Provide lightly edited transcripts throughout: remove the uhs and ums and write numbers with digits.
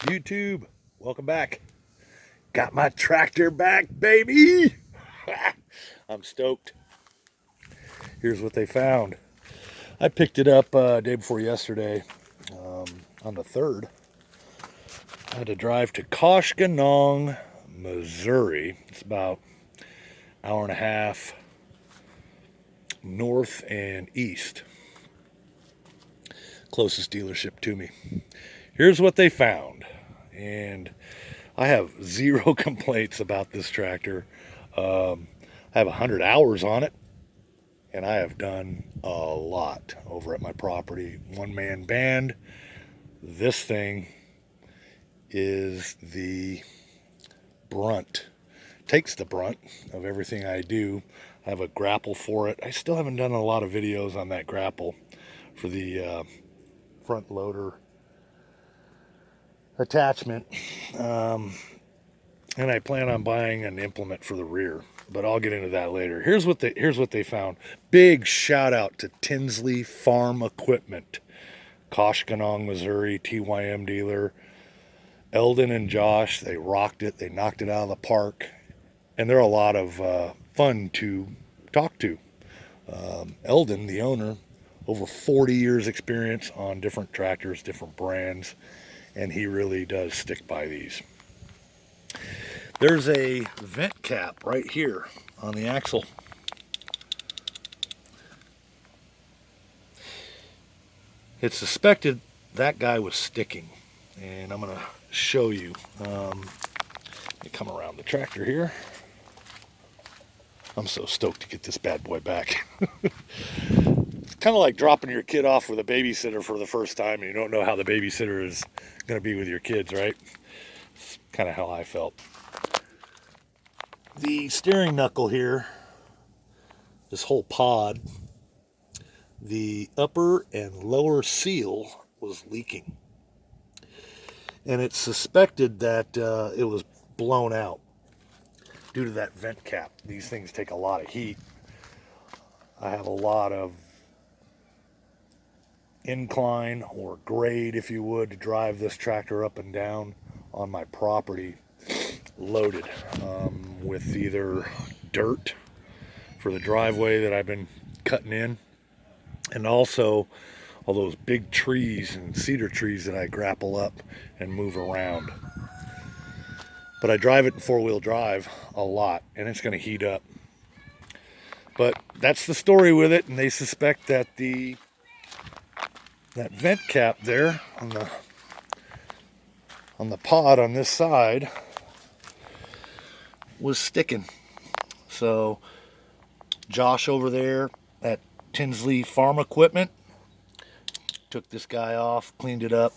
YouTube, welcome back. Got my tractor back, baby. I'm stoked. Here's what they found. I picked it up day before yesterday, on the 3rd. I had to drive to Koshkonong, Missouri. It's about an hour and a half north and east. Closest dealership to me. Here's what they found. And I have zero complaints about this tractor. I have 100 hours on it, and I have done a lot over at my property. One-man band. This thing is the brunt, takes the brunt of everything I do. I have a grapple for it. I still haven't done a lot of videos on that grapple for the front loader attachment. And I plan on buying an implement for the rear, but I'll get into that later. Here's what they found. Big shout out to Tinsley Farm Equipment, Koshkonong, Missouri, TYM dealer. Eldon and Josh, they rocked it. They knocked it out of the park, and they're a lot of fun to talk to. Eldon, the owner, over 40 years experience on different tractors, different brands, and he really does stick by these. There's a vent cap right here on the axle. It's suspected that guy was sticking, and I'm going to show you. Let me come around the tractor here. I'm so stoked to get this bad boy back. It's kind of like dropping your kid off with a babysitter for the first time, and you don't know how the babysitter is going to be with your kids, right? It's kind of how I felt. The steering knuckle here, this whole pod, the upper and lower seal was leaking. And it's suspected that it was blown out due to that vent cap. These things take a lot of heat. I have a lot of incline or grade, if you would, to drive this tractor up and down on my property, loaded with either dirt for the driveway that I've been cutting in, and also all those big trees and cedar trees that I grapple up and move around. But I drive it in four-wheel drive a lot, and it's going to heat up. But that's the story with it, and they suspect that that vent cap there on the pod on this side was sticking. So Josh over there at Tinsley Farm Equipment took this guy off, cleaned it up,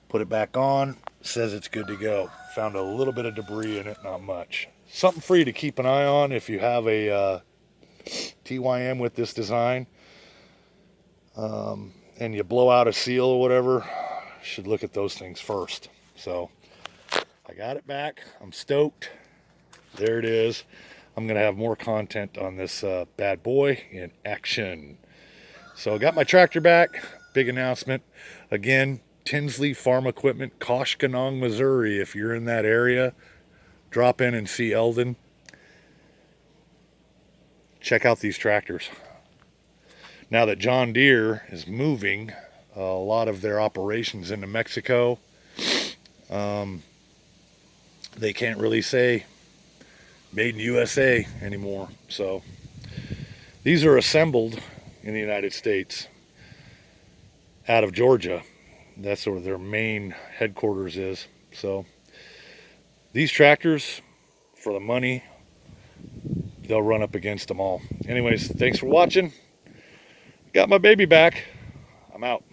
put it back on, says it's good to go. Found a little bit of debris in it, not much. Something for you to keep an eye on if you have a TYM with this design, and you blow out a seal or whatever. Should look at those things first. So I got it back. I'm stoked. There it is. I'm going to have more content on this bad boy in action. So I got my tractor back. Big announcement. Again, Tinsley Farm Equipment, Koshkonong, Missouri. If you're in that area, drop in and see Eldon. Check out these tractors. Now that John Deere is moving a lot of their operations into Mexico, they can't really say made in USA anymore. So these are assembled in the United States out of Georgia. That's where their main headquarters is. So these tractors, for the money, they'll run up against them all. Anyways, thanks for watching. Got my baby back. I'm out.